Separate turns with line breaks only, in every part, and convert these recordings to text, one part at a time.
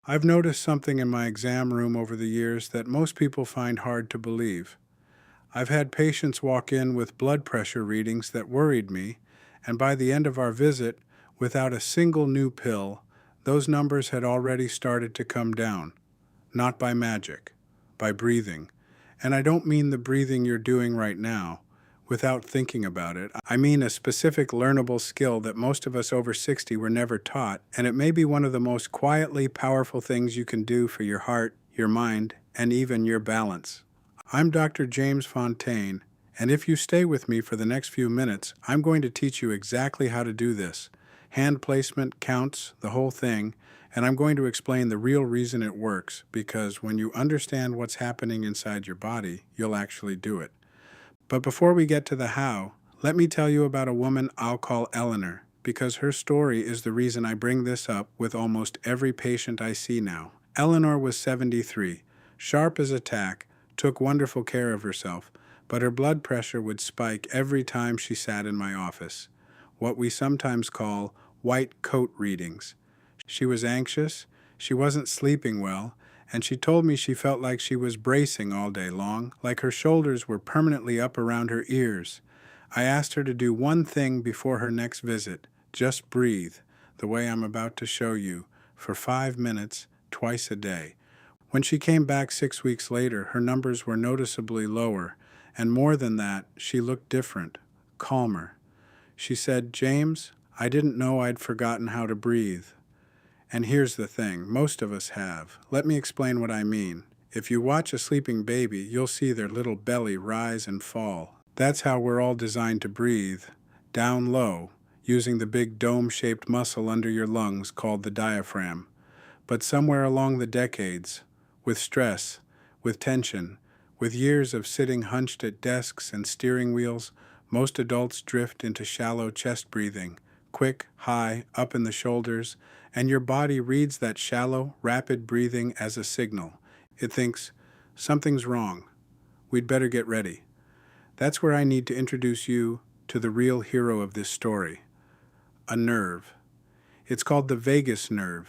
I've noticed something in my exam room over the years that most people find hard to believe. I've had patients walk in with blood pressure readings that worried me, and by the end of our visit, without a single new pill, those numbers had already started to come down. Not by magic, by breathing. And I don't mean the breathing you're doing right now, without thinking about it. I mean a specific learnable skill that most of us over 60 were never taught, and it may be one of the most quietly powerful things you can do for your heart, your mind, and even your balance. I'm Dr. James Fontaine, and if you stay with me for the next few minutes, I'm going to teach you exactly how to do this. Hand placement, counts, the whole thing, and I'm going to explain the real reason it works, because when you understand what's happening inside your body, you'll actually do it. But before we get to the how, let me tell you about a woman I'll call Eleanor, because her story is the reason I bring this up with almost every patient I see now. Eleanor was 73, sharp as a tack, took wonderful care of herself, but her blood pressure would spike every time she sat in my office, what we sometimes call white coat readings. She was anxious, she wasn't sleeping well, and she told me she felt like she was bracing all day long, like her shoulders were permanently up around her ears. I asked her to do one thing before her next visit, just breathe, the way I'm about to show you, for 5 minutes, twice a day. When she came back 6 weeks later, her numbers were noticeably lower, and more than that, she looked different, calmer. She said, "James, I didn't know I'd forgotten how to breathe." And here's the thing, most of us have. Let me explain what I mean. If you watch a sleeping baby, you'll see their little belly rise and fall. That's how we're all designed to breathe, down low, using the big dome-shaped muscle under your lungs called the diaphragm. But somewhere along the decades, with stress, with tension, with years of sitting hunched at desks and steering wheels, most adults drift into shallow chest breathing, quick, high, up in the shoulders, and your body reads that shallow, rapid breathing as a signal. It thinks, something's wrong. We'd better get ready. That's where I need to introduce you to the real hero of this story, a nerve. It's called the vagus nerve,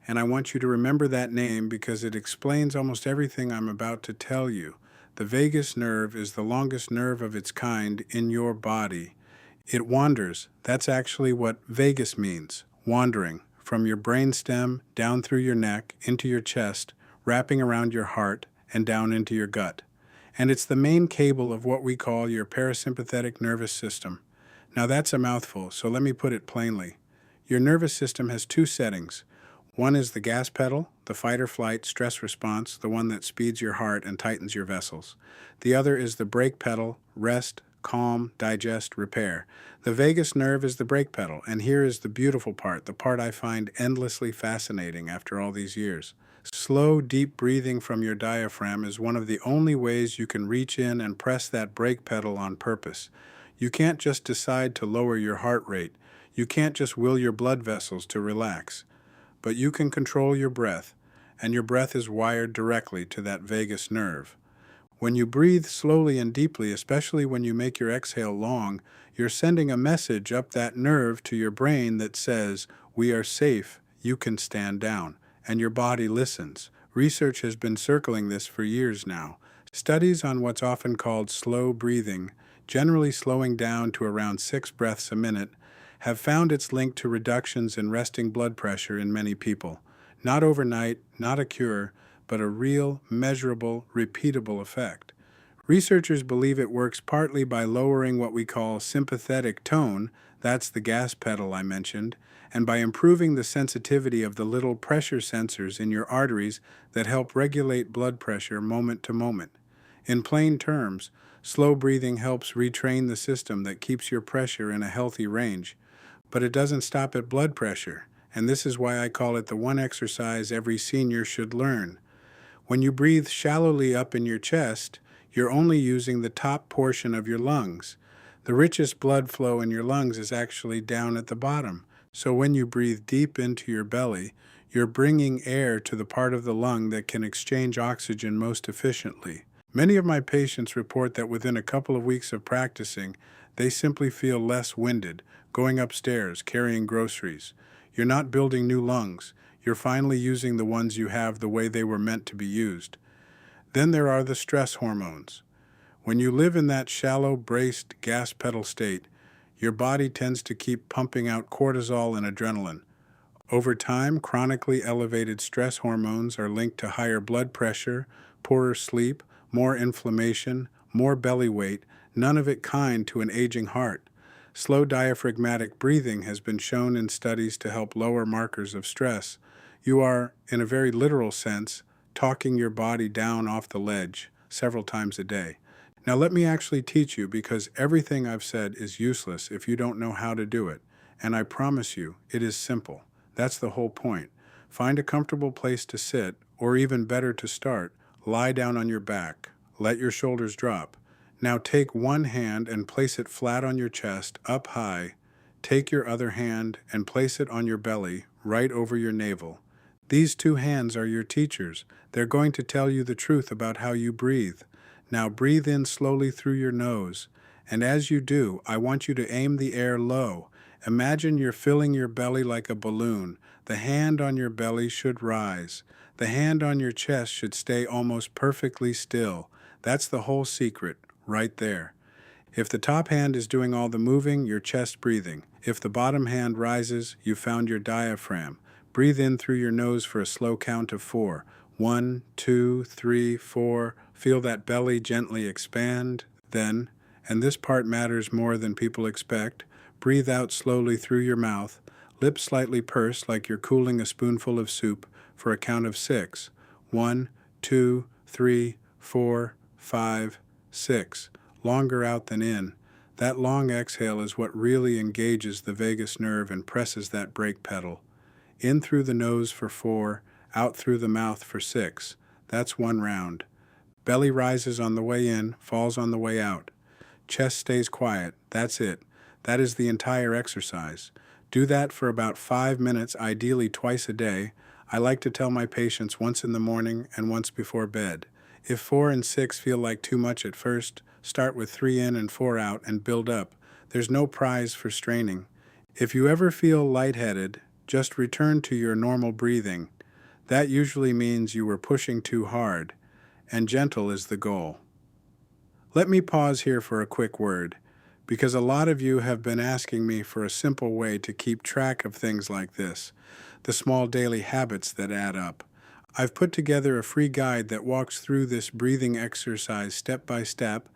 and I want you to remember that name because it explains almost everything I'm about to tell you. The vagus nerve is the longest nerve of its kind in your body. It wanders. That's actually what vagus means, wandering, from your brainstem down through your neck, into your chest, wrapping around your heart, and down into your gut. And it's the main cable of what we call your parasympathetic nervous system. Now that's a mouthful, so let me put it plainly. Your nervous system has two settings. One is the gas pedal, the fight or flight stress response, the one that speeds your heart and tightens your vessels. The other is the brake pedal, rest, calm, digest, repair. The vagus nerve is the brake pedal, and here is the beautiful part, the part I find endlessly fascinating after all these years. Slow, deep breathing from your diaphragm is one of the only ways you can reach in and press that brake pedal on purpose. You can't just decide to lower your heart rate. You can't just will your blood vessels to relax. But you can control your breath, and your breath is wired directly to that vagus nerve. When you breathe slowly and deeply, especially when you make your exhale long, you're sending a message up that nerve to your brain that says, "We are safe, you can stand down," and your body listens. Research has been circling this for years now. Studies on what's often called slow breathing, generally slowing down to around 6 breaths a minute, have found its link to reductions in resting blood pressure in many people. Not overnight, not a cure, but a real, measurable, repeatable effect. Researchers believe it works partly by lowering what we call sympathetic tone, that's the gas pedal I mentioned, and by improving the sensitivity of the little pressure sensors in your arteries that help regulate blood pressure moment to moment. In plain terms, slow breathing helps retrain the system that keeps your pressure in a healthy range. But it doesn't stop at blood pressure, and this is why I call it the one exercise every senior should learn. When you breathe shallowly up in your chest, you're only using the top portion of your lungs. The richest blood flow in your lungs is actually down at the bottom. So when you breathe deep into your belly, you're bringing air to the part of the lung that can exchange oxygen most efficiently. Many of my patients report that within a couple of weeks of practicing, they simply feel less winded, going upstairs, carrying groceries. You're not building new lungs. You're finally using the ones you have the way they were meant to be used. Then there are the stress hormones. When you live in that shallow, braced gas pedal state, your body tends to keep pumping out cortisol and adrenaline. Over time, chronically elevated stress hormones are linked to higher blood pressure, poorer sleep, more inflammation, more belly weight, none of it kind to an aging heart. Slow diaphragmatic breathing has been shown in studies to help lower markers of stress. You are, in a very literal sense, talking your body down off the ledge several times a day. Now let me actually teach you, because everything I've said is useless if you don't know how to do it. And I promise you, it is simple. That's the whole point. Find a comfortable place to sit, or even better to start, lie down on your back. Let your shoulders drop. Now take one hand and place it flat on your chest, up high. Take your other hand and place it on your belly, right over your navel. These two hands are your teachers. They're going to tell you the truth about how you breathe. Now breathe in slowly through your nose, and as you do, I want you to aim the air low. Imagine you're filling your belly like a balloon. The hand on your belly should rise. The hand on your chest should stay almost perfectly still. That's the whole secret, right there. If the top hand is doing all the moving, your chest breathing. If the bottom hand rises, you found your diaphragm. Breathe in through your nose for a slow count of 4. 1, 2, 3, 4. Feel that belly gently expand. Then, and this part matters more than people expect, breathe out slowly through your mouth, lips slightly pursed like you're cooling a spoonful of soup, for a count of 6. 1, 2, 3, 4, 5, 6. Longer out than in. That long exhale is what really engages the vagus nerve and presses that brake pedal. In through the nose for 4, out through the mouth for 6. That's one round. Belly rises on the way in, falls on the way out. Chest stays quiet. That's it. That is the entire exercise. Do that for about 5 minutes, ideally twice a day. I like to tell my patients once in the morning and once before bed. If 4 and 6 feel like too much at first, start with 3 in and 4 out and build up. There's no prize for straining. If you ever feel lightheaded, just return to your normal breathing. That usually means you were pushing too hard, and gentle is the goal. Let me pause here for a quick word, because a lot of you have been asking me for a simple way to keep track of things like this, the small daily habits that add up. I've put together a free guide that walks through this breathing exercise step by step,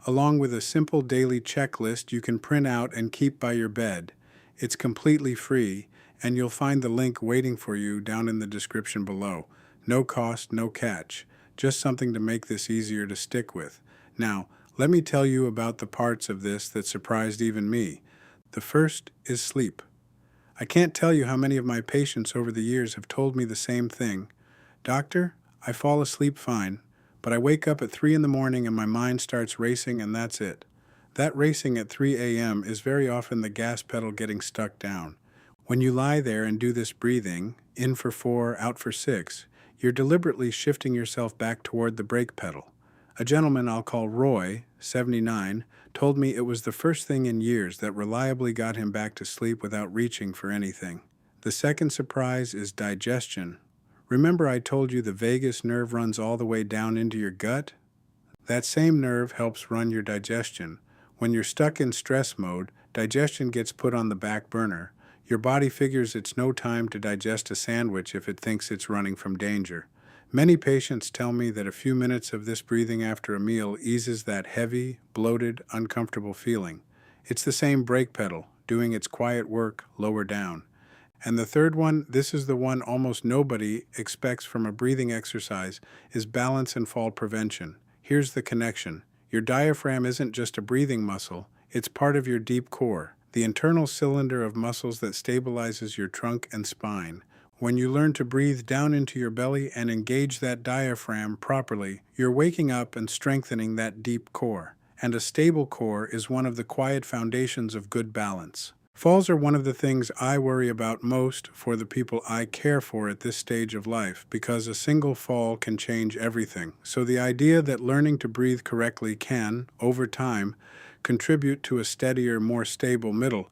along with a simple daily checklist you can print out and keep by your bed. It's completely free, and you'll find the link waiting for you down in the description below. No cost, no catch. Just something to make this easier to stick with. Now, let me tell you about the parts of this that surprised even me. The first is sleep. I can't tell you how many of my patients over the years have told me the same thing. Doctor, I fall asleep fine, but I wake up at 3 in the morning and my mind starts racing, and that's it. That racing at 3 a.m. is very often the gas pedal getting stuck down. When you lie there and do this breathing, in for 4, out for 6, you're deliberately shifting yourself back toward the brake pedal. A gentleman I'll call Roy, 79, told me it was the first thing in years that reliably got him back to sleep without reaching for anything. The second surprise is digestion. Remember I told you the vagus nerve runs all the way down into your gut? That same nerve helps run your digestion. When you're stuck in stress mode, digestion gets put on the back burner. Your body figures it's no time to digest a sandwich if it thinks it's running from danger. Many patients tell me that a few minutes of this breathing after a meal eases that heavy, bloated, uncomfortable feeling. It's the same brake pedal, doing its quiet work lower down. And the third one, this is the one almost nobody expects from a breathing exercise, is balance and fall prevention. Here's the connection. Your diaphragm isn't just a breathing muscle, it's part of your deep core, the internal cylinder of muscles that stabilizes your trunk and spine. When you learn to breathe down into your belly and engage that diaphragm properly, you're waking up and strengthening that deep core. And a stable core is one of the quiet foundations of good balance. Falls are one of the things I worry about most for the people I care for at this stage of life, because a single fall can change everything. So the idea that learning to breathe correctly can, over time, contribute to a steadier, more stable middle,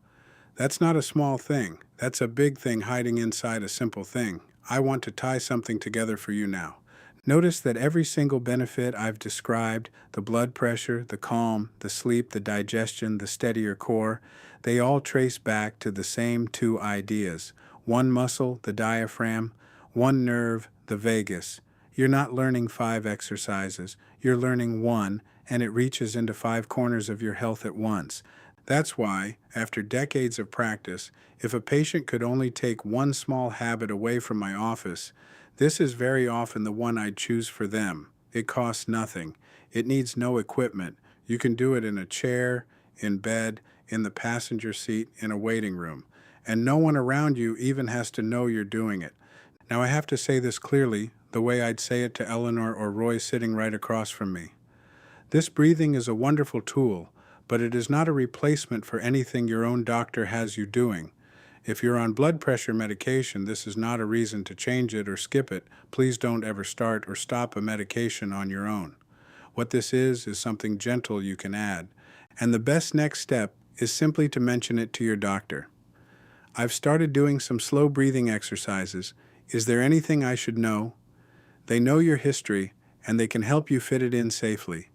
that's not a small thing. That's a big thing hiding inside a simple thing. I want to tie something together for you now. Notice that every single benefit I've described, the blood pressure, the calm, the sleep, the digestion, the steadier core, they all trace back to the same two ideas. One muscle, the diaphragm, one nerve, the vagus. You're not learning 5 exercises, you're learning one, and it reaches into 5 corners of your health at once. That's why, after decades of practice, if a patient could only take one small habit away from my office, this is very often the one I'd choose for them. It costs nothing. It needs no equipment. You can do it in a chair, in bed, in the passenger seat, in a waiting room. And no one around you even has to know you're doing it. Now I have to say this clearly, the way I'd say it to Eleanor or Roy sitting right across from me. This breathing is a wonderful tool, but it is not a replacement for anything your own doctor has you doing. If you're on blood pressure medication, this is not a reason to change it or skip it. Please don't ever start or stop a medication on your own. What this is something gentle you can add. And the best next step is simply to mention it to your doctor. I've started doing some slow breathing exercises. Is there anything I should know? They know your history, and they can help you fit it in safely.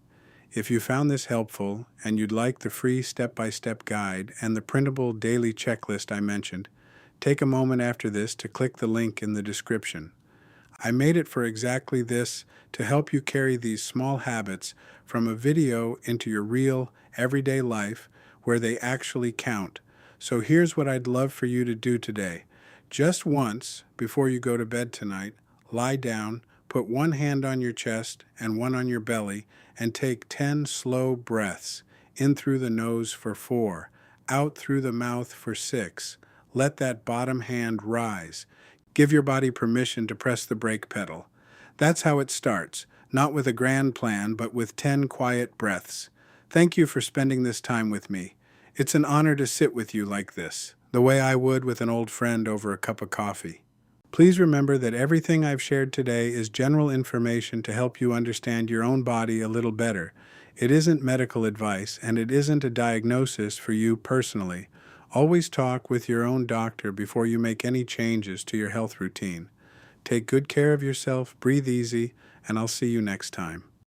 If you found this helpful and you'd like the free step-by-step guide and the printable daily checklist I mentioned, take a moment after this to click the link in the description. I made it for exactly this, to help you carry these small habits from a video into your real, everyday life where they actually count. So here's what I'd love for you to do today. Just once, before you go to bed tonight, lie down, put one hand on your chest and one on your belly, and take 10 slow breaths, in through the nose for 4, out through the mouth for 6. Let that bottom hand rise. Give your body permission to press the brake pedal. That's how it starts, not with a grand plan, but with 10 quiet breaths. Thank you for spending this time with me. It's an honor to sit with you like this, the way I would with an old friend over a cup of coffee. Please remember that everything I've shared today is general information to help you understand your own body a little better. It isn't medical advice, and it isn't a diagnosis for you personally. Always talk with your own doctor before you make any changes to your health routine. Take good care of yourself, breathe easy, and I'll see you next time.